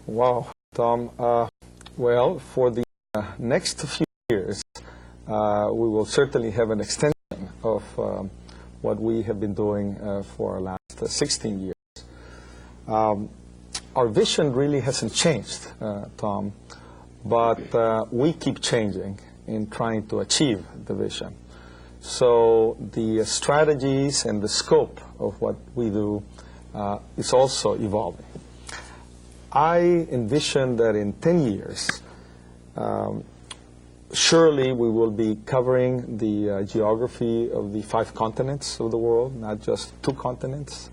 Wow, Tom. Well, for the next few years, we will certainly have an extension of what we have been doing for our last 16 years. Our vision really hasn't changed, Tom, but we keep changing in trying to achieve the vision. So the strategies and the scope of what we do is also evolving. I envision that in 10 years, surely we will be covering the geography of the 5 continents of the world, not just 2 continents.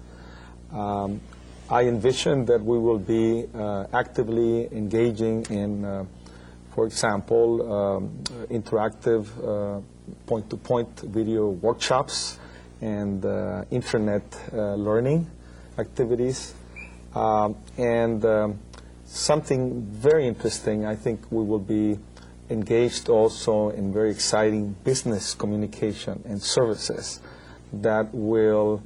I envision that we will be actively engaging in, for example, interactive point-to-point video workshops and internet learning activities. And something very interesting, I think we will be engaged also in very exciting business communication and services that will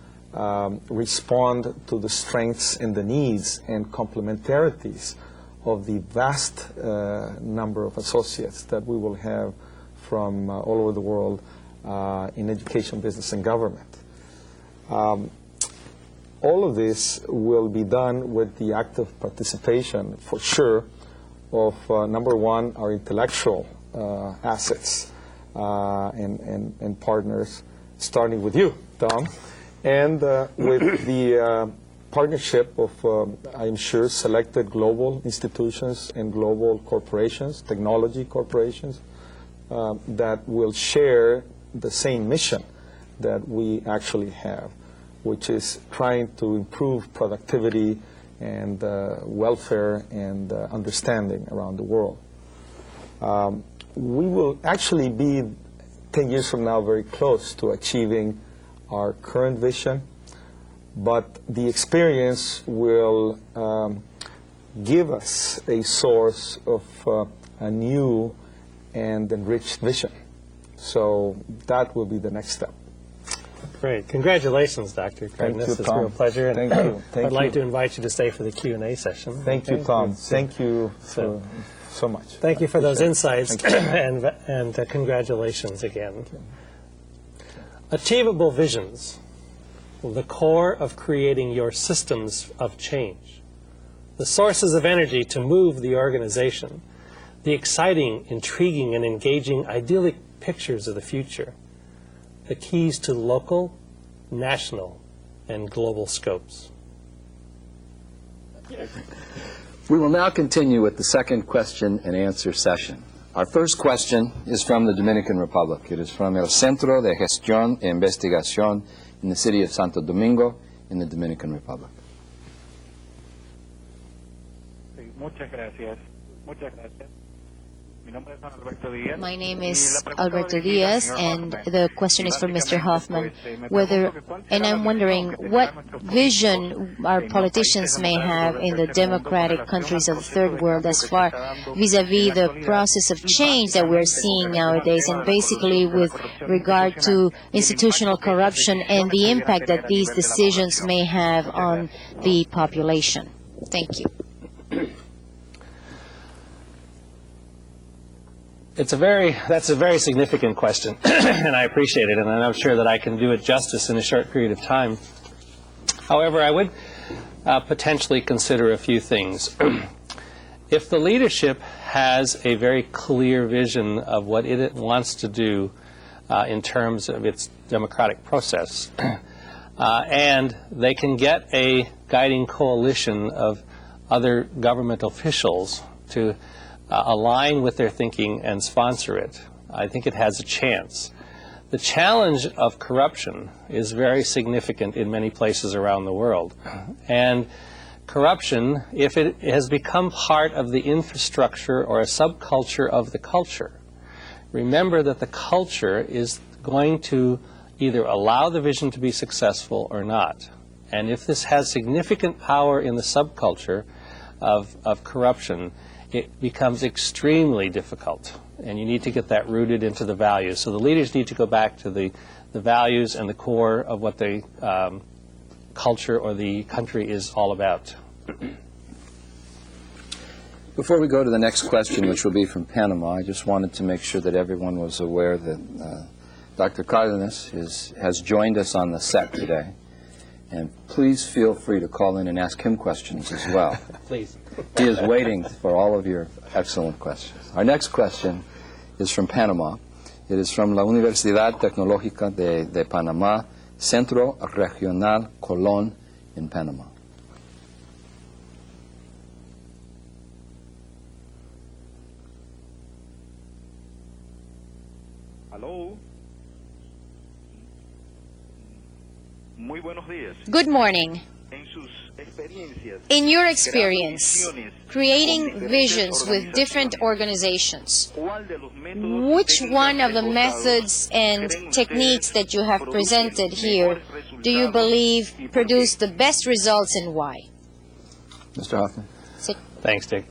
respond to the strengths and the needs and complementarities of the vast number of associates that we will have from all over the world in education, business, and government. All of this will be done with the active participation, for sure, of, number one, our intellectual assets and partners, starting with you, Tom, and with the partnership of, I'm sure, selected global institutions and global corporations, technology corporations, that will share the same mission that we actually have, which is trying to improve productivity and welfare and understanding around the world. We will actually be, 10 years from now, very close to achieving our current vision, but the experience will give us a source of a new and enriched vision. So that will be the next step. Great. Congratulations, Dr. Cardenas. Thank you, Tom. It's a real pleasure. Thank you. I'd like to invite you to stay for the Q&A session. Thank you, Tom. Thank you so much. Thank you for those insights, and congratulations again. Achievable visions, the core of creating your systems of change, the sources of energy to move the organization, the exciting, intriguing, and engaging idyllic pictures of the future, the keys to local, national, and global scopes. We will now continue with the second question and answer session. Our first question is from the Dominican Republic. It is from El Centro de Gestión e Investigación in the city of Santo Domingo in the Dominican Republic. Muchas gracias. Muchas gracias. My name is Alberto Diaz, and the question is for Mr. Hoffman. And I'm wondering what vision our politicians may have in the democratic countries of the third world as far vis-a-vis the process of change that we're seeing nowadays, and basically with regard to institutional corruption and the impact that these decisions may have on the population. Thank you. That's a very significant question, and I appreciate it, and I'm not sure that I can do it justice in a short period of time. However, I would potentially consider a few things. If the leadership has a very clear vision of what it wants to do in terms of its democratic process, and they can get a guiding coalition of other government officials to align with their thinking and sponsor it, I think it has a chance. The challenge of corruption is very significant in many places around the world. And corruption, if it has become part of the infrastructure or a subculture of the culture, remember that the culture is going to either allow the vision to be successful or not. And if this has significant power in the subculture of corruption, it becomes extremely difficult, and you need to get that rooted into the values. So the leaders need to go back to the values and the core of what the culture or the country is all about. Before we go to the next question, which will be from Panama, I just wanted to make sure that everyone was aware that Dr. Cardenas has joined us on the set today. And please feel free to call in and ask him questions as well. Please. He is waiting for all of your excellent questions. Our next question is from Panama. It is from La Universidad Tecnológica de Panamá, Centro Regional Colón in Panama. Aló. Muy buenos días. Good morning. En sus experiencias, In your experience, creando visiones creating con diferentes visions with different organizaciones, organizations, ¿cuál de los métodos which técnicos one of the esbozados methods and creen techniques ustedes that you have producen presented here mejores do you resultados believe y por produce qué? the best results and why? Mr. Hoffman. Thanks, Dick.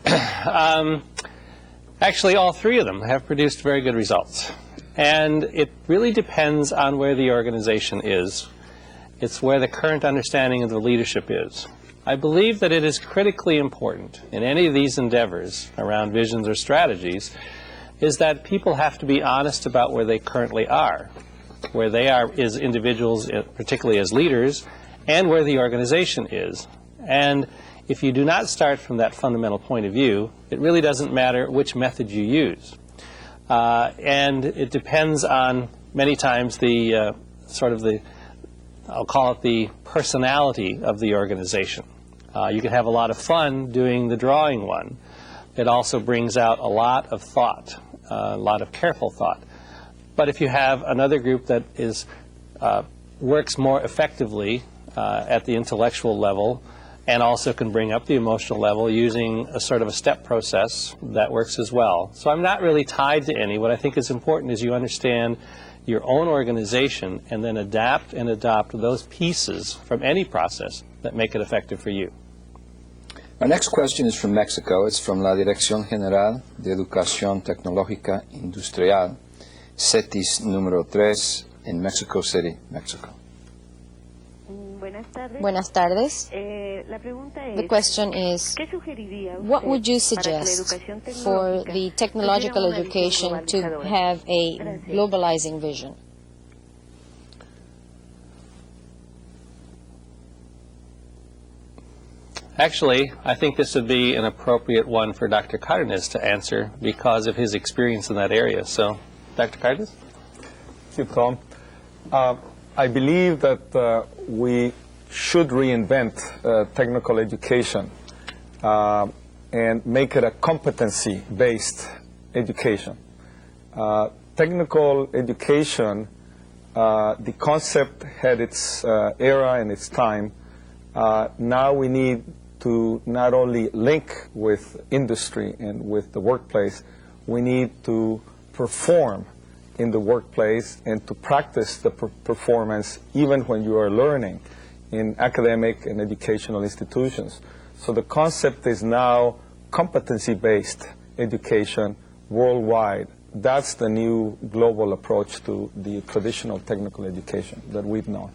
Actually, all three of them have produced very good results. And it really depends on where the organization is. It's where the current understanding of the leadership is. I believe that it is critically important in any of these endeavors around visions or strategies is that people have to be honest about where they currently are, where they are as individuals, particularly as leaders, and where the organization is. And if you do not start from that fundamental point of view, it really doesn't matter which method you use. And it depends on, many times, the I'll call it the personality of the organization. You can have a lot of fun doing the drawing one. It also brings out a lot of thought, a lot of careful thought. But if you have another group that works more effectively at the intellectual level and also can bring up the emotional level using a sort of a step process, that works as well. So I'm not really tied to any. What I think is important is you understand your own organization and then adapt and adopt those pieces from any process that make it effective for you. Our next question is from Mexico. It's from La Dirección General de Educación Tecnológica Industrial, CETIS número 3, in Mexico City, Mexico. Buenas tardes. La pregunta The es, question is, ¿qué sugeriría what usted would you para que la suggest educación for tecnológica the technological tuviera una visión education to globalizadora? have a Gracias. globalizing vision? Actually, I think this would be an appropriate one for Dr. Cardenas to answer because of his experience in that area. So, Dr. Cardenas? Thank you, Tom. I believe that we should reinvent technical education and make it a competency-based education. Technical education, the concept had its era and its time. Now we need to not only link with industry and with the workplace, we need to perform in the workplace and to practice the performance even when you are learning in academic and educational institutions. So the concept is now competency-based education worldwide. That's the new global approach to the traditional technical education that we've known.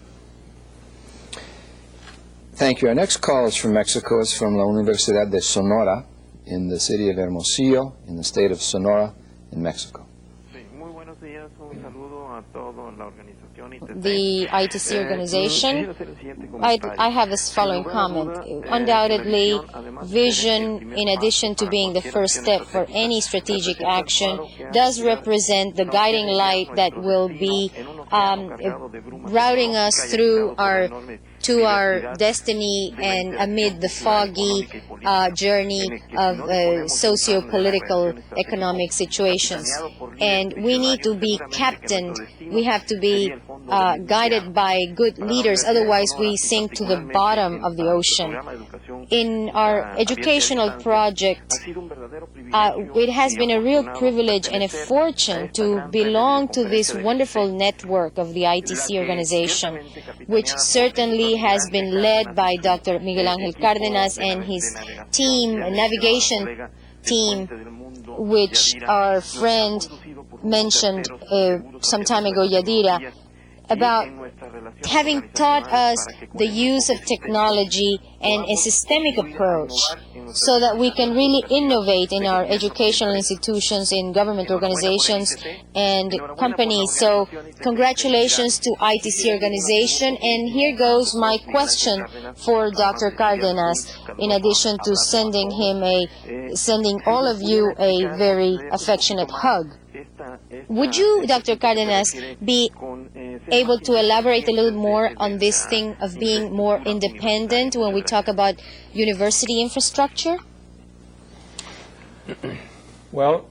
Thank you. Our next call is from Mexico. It's from La Universidad de Sonora in the city of Hermosillo in the state of Sonora in Mexico. Sí, muy buenos días. Un saludo a toda la organización ITC. The ITC organization, Quisiera hacer el siguiente comentario. I have this following comment. Undoubtedly, vision, in addition to being the first step for any strategic action, does represent the guiding light that will be routing us through to our destiny and amid the foggy journey of socio-political economic situations. And we need to be captained. We have to be guided by good leaders, otherwise we sink to the bottom of the ocean. In our educational project, it has been a real privilege and a fortune to belong to this wonderful network of the ITC organization, which certainly has been led by Dr. Miguel Ángel Cárdenas and his team, navigation team, which our friend mentioned some time ago, Yadira, about having taught us the use of technology and a systemic approach so that we can really innovate in our educational institutions, in government organizations and companies. So congratulations to ITC organization. And here goes my question for Dr. Cardenas, in addition to sending all of you a very affectionate hug. Would you, Dr. Cardenas, be able to elaborate a little more on this thing of being more independent when we talk about university infrastructure? Well,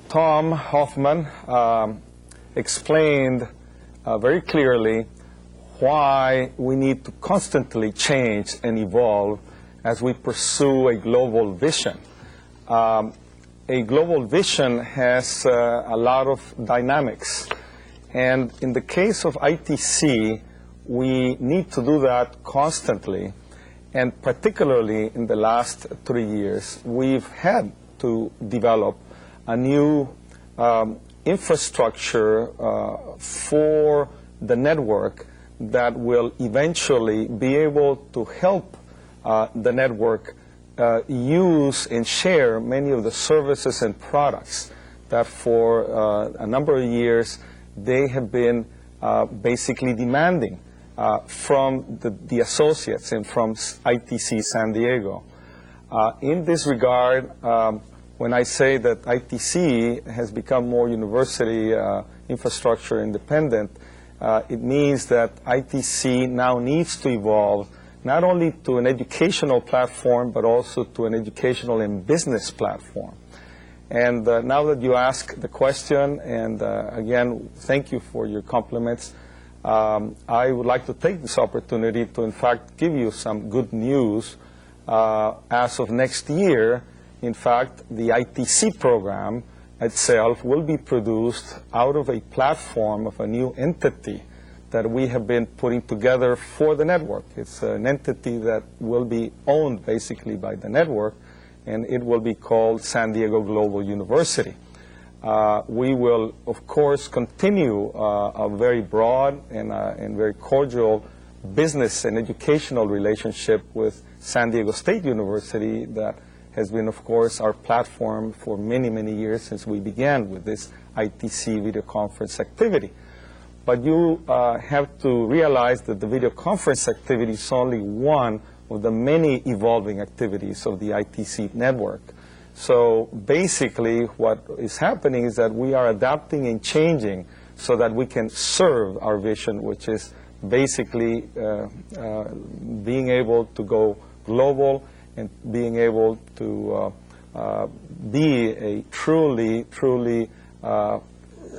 Tom Hoffmann explained very clearly why we need to constantly change and evolve as we pursue a global vision. A global vision has a lot of dynamics. And in the case of ITC, we need to do that constantly. And particularly in the last 3 years, we've had to develop a new infrastructure for the network that will eventually be able to help the network use and share many of the services and products that for a number of years they have been basically demanding from the associates and from ITC San Diego. In this regard, when I say that ITC has become more university infrastructure independent, it means that ITC now needs to evolve not only to an educational platform, but also to an educational and business platform. And now that you ask the question, and again, thank you for your compliments, I would like to take this opportunity to, in fact, give you some good news. As of next year, in fact, the ITC program itself will be produced out of a platform of a new entity that we have been putting together for the network. It's an entity that will be owned basically by the network, and it will be called San Diego Global University. We will, of course, continue a very broad and very cordial business and educational relationship with San Diego State University that has been, of course, our platform for many, many years since we began with this ITC video conference activity. But you have to realize that the video conference activity is only one of the many evolving activities of the ITC network. So basically what is happening is that we are adapting and changing so that we can serve our vision, which is basically being able to go global and being able to be a truly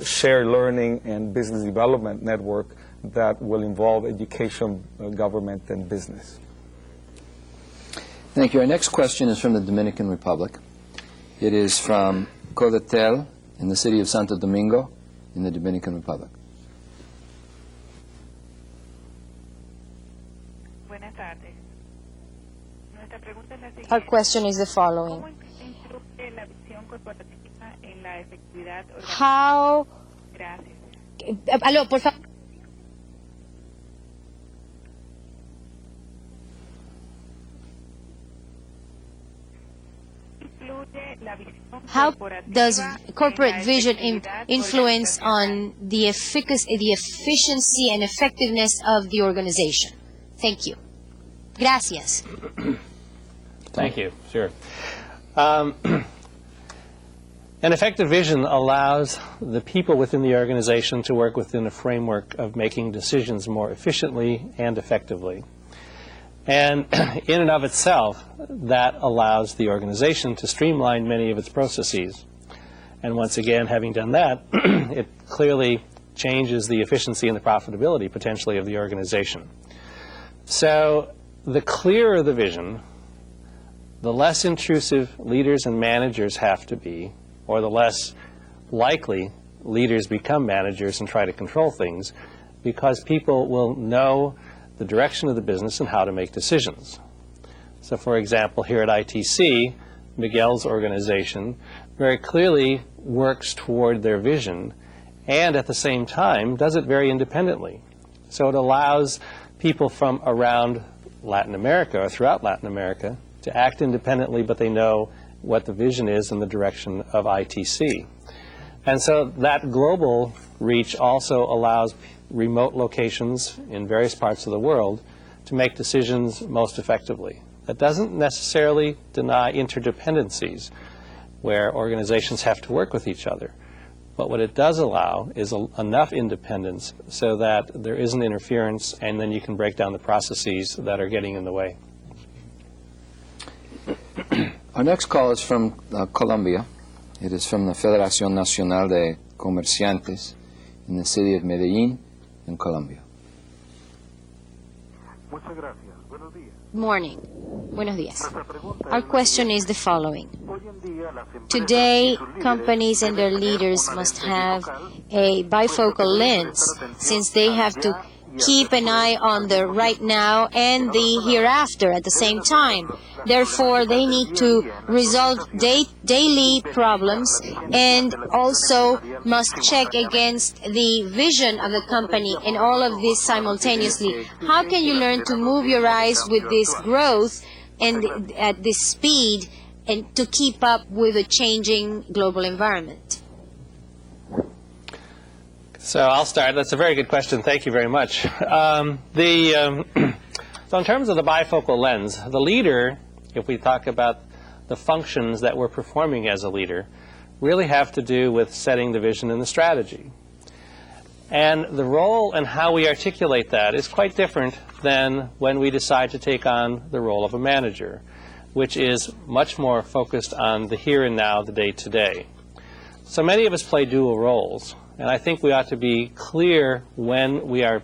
shared learning and business development network that will involve education, government, and business. Thank you. Our next question is from the Dominican Republic. It is from Codetel in the city of Santo Domingo in the Dominican Republic. Buenas tardes. Nuestra pregunta es la siguiente. Our question is the following. ¿Cómo influye la visión corporativa en la efectividad organizacional? How... Gracias. Aló, por favor. How does corporate vision influence on the efficacy, the efficiency and effectiveness of the organization? Thank you. Gracias. Thank you. Sure. An effective vision allows the people within the organization to work within a framework of making decisions more efficiently and effectively. And in and of itself, that allows the organization to streamline many of its processes. And once again, having done that, it clearly changes the efficiency and the profitability, potentially, of the organization. So the clearer the vision, the less intrusive leaders and managers have to be, or the less likely leaders become managers and try to control things, because people will know the direction of the business and how to make decisions. So for example, here at ITC, Miguel's organization very clearly works toward their vision and at the same time does it very independently. So it allows people from around Latin America or throughout Latin America to act independently, but they know what the vision is in the direction of ITC. And so that global reach also allows remote locations in various parts of the world to make decisions most effectively. That doesn't necessarily deny interdependencies where organizations have to work with each other. But what it does allow is enough independence so that there isn't interference, and then you can break down the processes that are getting in the way. Our next call is from Colombia. It is from the Federación Nacional de Comerciantes in the city of Medellín in Colombia. Muchas gracias. Buenos días. Morning. Buenos días. Our question is the following. Hoy en día las empresas Today, y sus líderes companies and their deben tener leaders una must lente have bifocal, a bifocal puesto que deben lens, prestar atención since they have to al ya y al keep an después eye on the al tiempo right now and the hereafter at the same time. Las Therefore, they problemáticas need del día a to día en las resolve organizaciones daily investigar problems las distintas and de las also empresariales must check simultáneamente. against the vision of the company and all of this simultaneously. How can you learn to move your eyes with this growth and at this speed and to keep up with a changing global environment? So I'll start. That's a very good question. Thank you very much. So in terms of the bifocal lens, the leader, if we talk about the functions that we're performing as a leader, really have to do with setting the vision and the strategy. And the role and how we articulate that is quite different than when we decide to take on the role of a manager, which is much more focused on the here and now, the day-to-day. So many of us play dual roles, and I think we ought to be clear when we are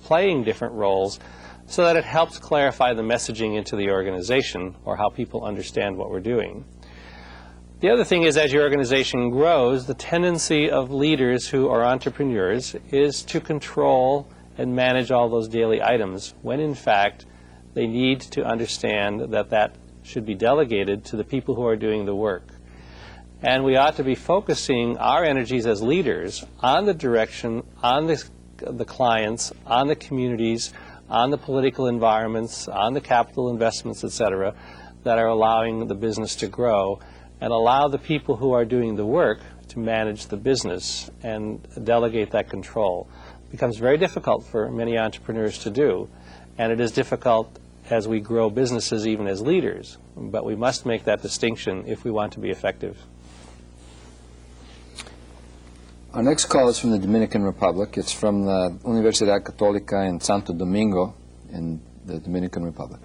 playing different roles so that it helps clarify the messaging into the organization or how people understand what we're doing. The other thing is, as your organization grows, the tendency of leaders who are entrepreneurs is to control and manage all those daily items, when in fact they need to understand that that should be delegated to the people who are doing the work. And we ought to be focusing our energies as leaders on the direction, on the clients, on the communities, on the political environments, on the capital investments, etc., that are allowing the business to grow, and allow the people who are doing the work to manage the business and delegate that control. It becomes very difficult for many entrepreneurs to do, and it is difficult as we grow businesses even as leaders, but we must make that distinction if we want to be effective. Our next call is from the Dominican Republic. It's from the Universidad Católica in Santo Domingo in the Dominican Republic.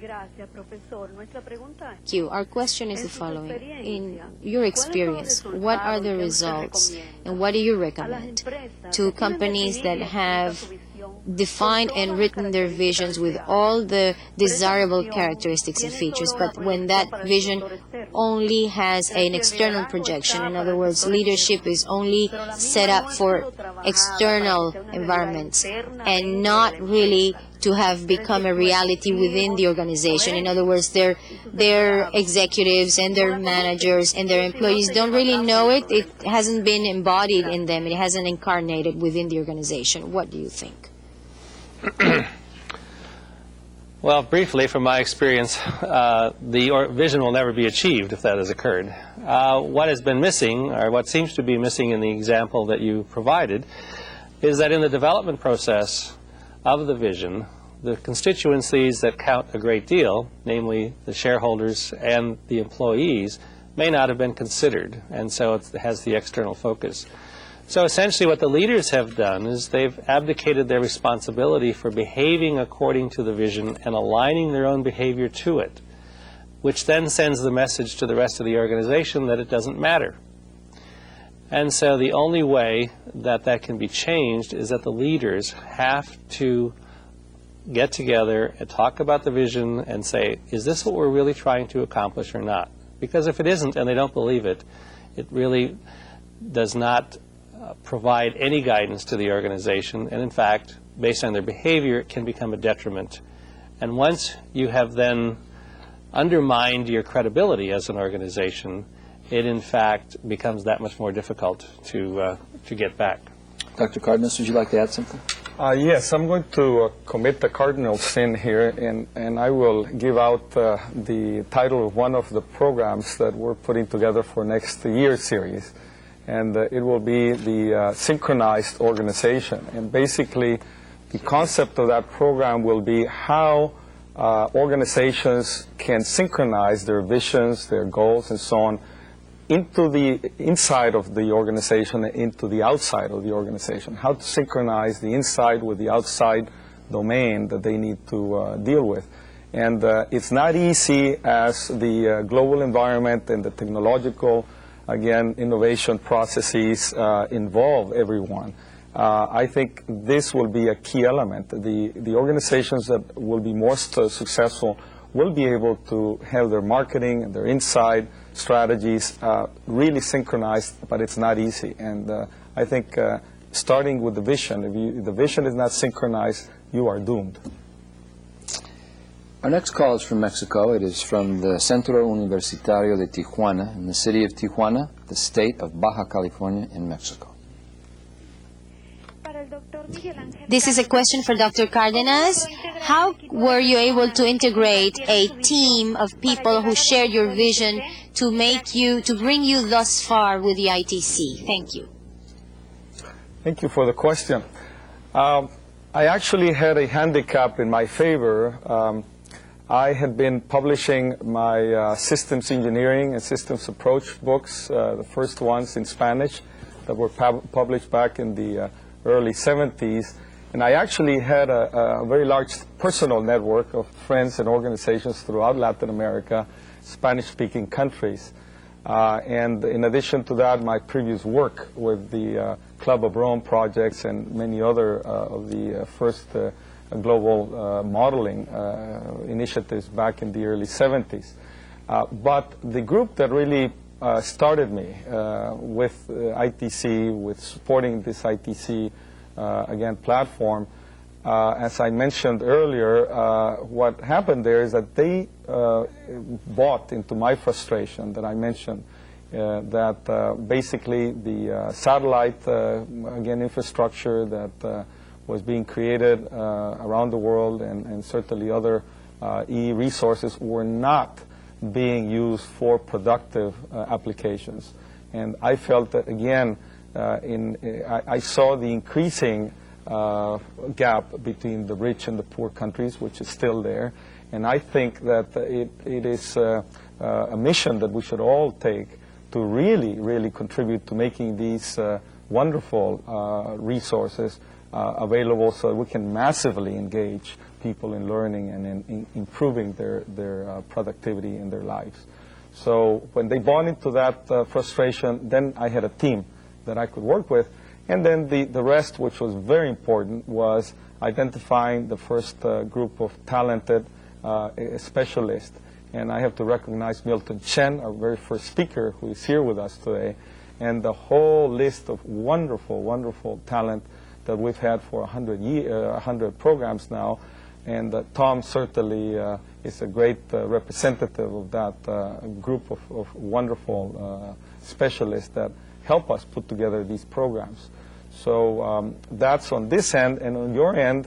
Thank you. Our question is the following. In your experience, what are the results and what do you recommend to companies that have defined and written their visions with all the desirable characteristics and features, but when that vision only has an external projection, in other words, leadership is only set up for external environments and not really to have become a reality within the organization. In other words, their executives and their managers and their employees don't really know it. It hasn't been embodied in them. It hasn't incarnated within the organization. What do you think? Well, briefly, from my experience, the vision will never be achieved if that has occurred. What has been missing, or what seems to be missing in the example that you provided, is that in the development process of the vision, the constituencies that count a great deal, namely the shareholders and the employees, may not have been considered, and so it has the external focus. So essentially what the leaders have done is they've abdicated their responsibility for behaving according to the vision and aligning their own behavior to it, which then sends the message to the rest of the organization that it doesn't matter. And so the only way that that can be changed is that the leaders have to get together and talk about the vision and say, is this what we're really trying to accomplish or not? Because if it isn't and they don't believe it, it really does not provide any guidance to the organization, and in fact, based on their behavior, it can become a detriment. And once you have then undermined your credibility as an organization, it in fact becomes that much more difficult to get back. Dr. Cardenas, would you like to add something? Yes, I'm going to commit the cardinal sin here, and I will give out the title of one of the programs that we're putting together for next year series. And it will be the synchronized organization. And basically, the concept of that program will be how organizations can synchronize their visions, their goals, and so on, into the inside of the organization and into the outside of the organization. How to synchronize the inside with the outside domain that they need to deal with. And it's not easy as the global environment and the technological, again, innovation processes involve everyone. I think this will be a key element. The organizations that will be most successful will be able to have their marketing and their inside strategies really synchronized, but it's not easy. And I think starting with the vision, if the vision is not synchronized, you are doomed. Our next call is from Mexico. It is from the Centro Universitario de Tijuana, in the city of Tijuana, the state of Baja California in Mexico. This is a question for Dr. Cardenas. How were you able to integrate a team of people who shared your vision to bring you thus far with the ITC? Thank you. Thank you for the question. I actually had a handicap in my favor. I had been publishing my systems engineering and systems approach books, the first ones in Spanish that were published back in the early 70s. And I actually had a very large personal network of friends and organizations throughout Latin America, Spanish-speaking countries. And in addition to that, my previous work with the Club of Rome projects and many other of the first global modeling initiatives back in the early 70s. But the group that really started me with ITC, with supporting this ITC, again, platform, as I mentioned earlier, what happened there is that they bought into my frustration that I mentioned, that basically the satellite, again, infrastructure that was being created around the world and certainly other e-resources were not being used for productive applications. And I felt that, again, I saw the increasing gap between the rich and the poor countries, which is still there. And I think that it is a mission that we should all take to really, really contribute to making these wonderful resources available so that we can massively engage people in learning and in improving their productivity in their lives. So when they bought into that frustration, then I had a team that I could work with. And then the rest, which was very important, was identifying the first group of talented specialists. And I have to recognize Milton Chen, our very first speaker, who is here with us today, and the whole list of wonderful, wonderful talent that we've had for 100 programs now. And Tom certainly is a great representative of that group of wonderful specialists that help us put together these programs. So that's on this end, and on your end,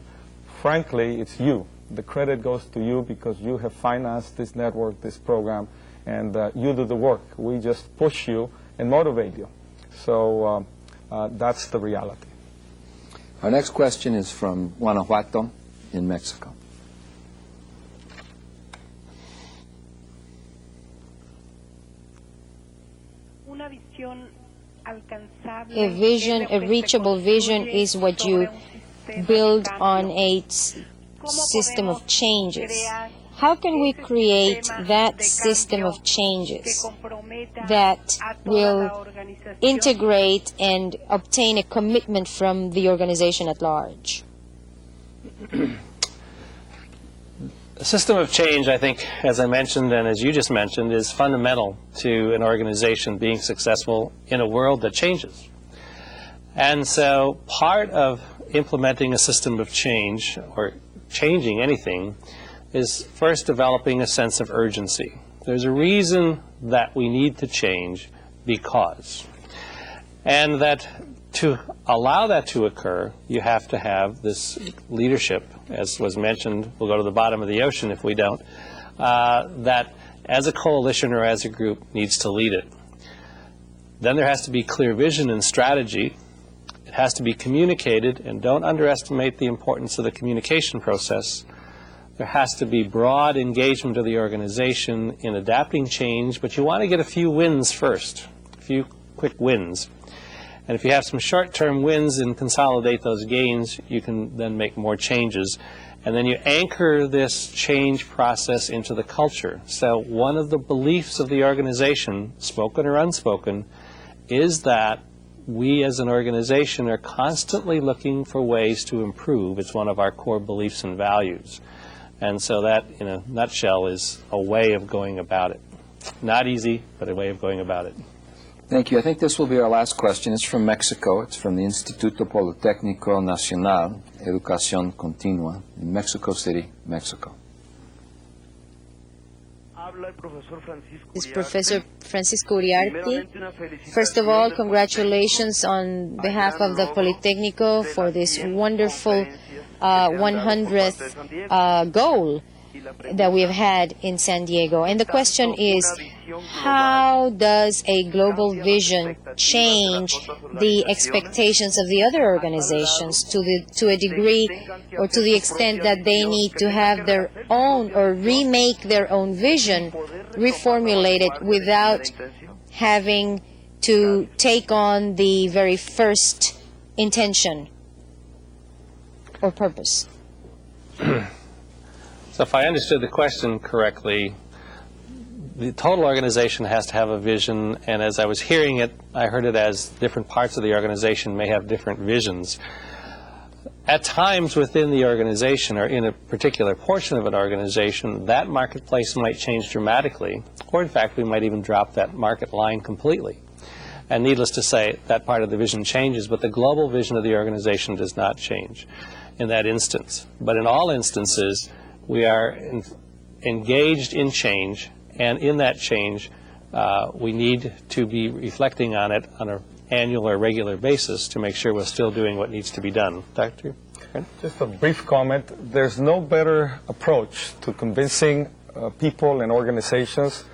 frankly, it's you. The credit goes to you because you have financed this network, this program, and you do the work. We just push you and motivate you. So that's the reality. Our next question is from Guanajuato in Mexico. A vision, a reachable vision, is what you build on a system of changes. How can we create that system of changes that will integrate and obtain a commitment from the organization at large? A system of change, I think, as I mentioned and as you just mentioned, is fundamental to an organization being successful in a world that changes. And so part of implementing a system of change, or changing anything, is first developing a sense of urgency. There's a reason that we need to change because. And that to allow that to occur, you have to have this leadership, as was mentioned. We'll go to the bottom of the ocean if we don't, that as a coalition or as a group needs to lead it. Then there has to be clear vision and strategy. It has to be communicated, and don't underestimate the importance of the communication process. There has to be broad engagement of the organization in adapting change, but you want to get a few wins first, a few quick wins. And if you have some short-term wins and consolidate those gains, you can then make more changes. And then you anchor this change process into the culture. So one of the beliefs of the organization, spoken or unspoken, is that we as an organization are constantly looking for ways to improve. It's one of our core beliefs and values. And so that, in a nutshell, is a way of going about it. Not easy, but a way of going about it. Thank you. I think this will be our last question. It's from Mexico. It's from the Instituto Politécnico Nacional, Educación Continua, in Mexico City, Mexico. Is Professor Francisco Uriarte. First of all, congratulations on behalf of the Politécnico for this wonderful 100th goal that we have had in San Diego. And the question is, how does a global vision change the expectations of the other organizations to a degree or to the extent that they need to have their own or remake their own vision, reformulate it without having to take on the very first intention or purpose? So if I understood the question correctly, the total organization has to have a vision, and as I was hearing it, I heard it as different parts of the organization may have different visions. At times within the organization, or in a particular portion of an organization, that marketplace might change dramatically, or in fact we might even drop that market line completely. And needless to say, that part of the vision changes, but the global vision of the organization does not change in that instance. But in all instances, we are engaged in change, and in that change, we need to be reflecting on it on an annual or regular basis to make sure we're still doing what needs to be done. Dr. Just a brief comment. There's no better approach to convincing people and organizations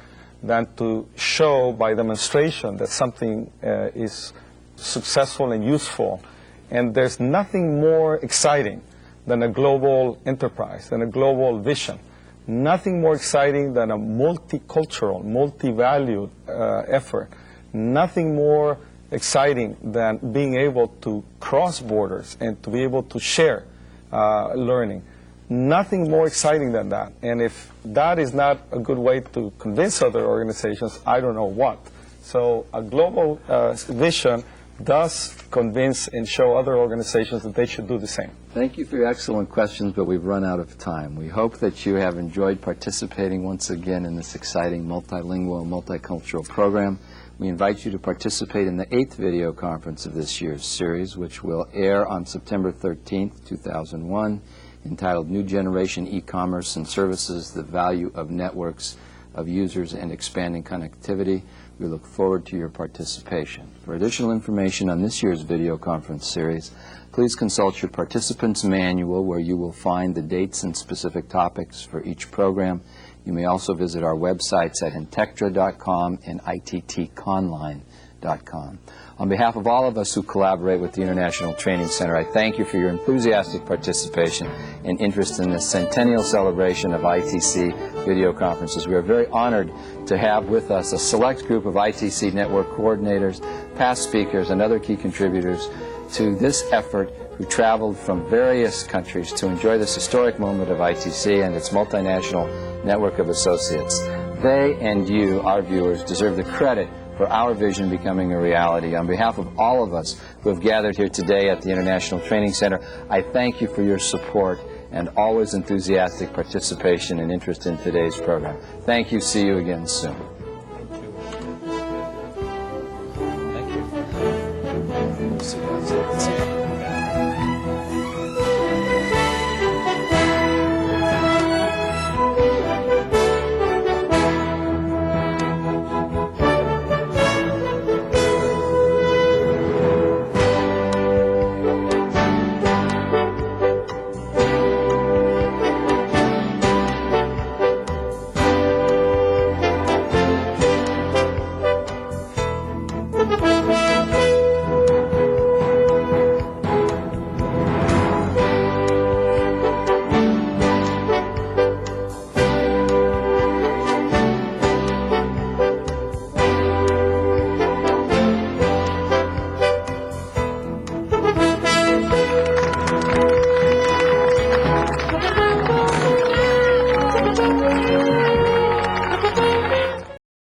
than to show by demonstration that something is successful and useful. And there's nothing more exciting than a global enterprise, than a global vision. Nothing more exciting than a multicultural, multi-valued effort. Nothing more exciting than being able to cross borders and to be able to share learning. Nothing more exciting than that. And if that is not a good way to convince other organizations, I don't know what. So a global vision does convince and show other organizations that they should do the same. Thank you for your excellent questions, but we've run out of time. We hope that you have enjoyed participating once again in this exciting multilingual, multicultural program. We invite you to participate in the 8th video conference of this year's series, which will air on September 13th, 2001, entitled New Generation E-Commerce and Services, the Value of Networks of Users and Expanding Connectivity. We look forward to your participation. For additional information on this year's video conference series, please consult your participants manual, where you will find the dates and specific topics for each program. You may also visit our websites at intectra.com and ittconline.com. On behalf of all of us who collaborate with the International Training Center, I thank you for your enthusiastic participation and interest in this centennial celebration of ITC video conferences. We are very honored to have with us a select group of ITC network coordinators, past speakers, and other key contributors to this effort who traveled from various countries to enjoy this historic moment of ITC and its multinational network of associates. They and you, our viewers, deserve the credit for our vision becoming a reality. On behalf of all of us who have gathered here today at the International Training Center, I thank you for your support and always enthusiastic participation and interest in today's program. Thank you. See you again soon.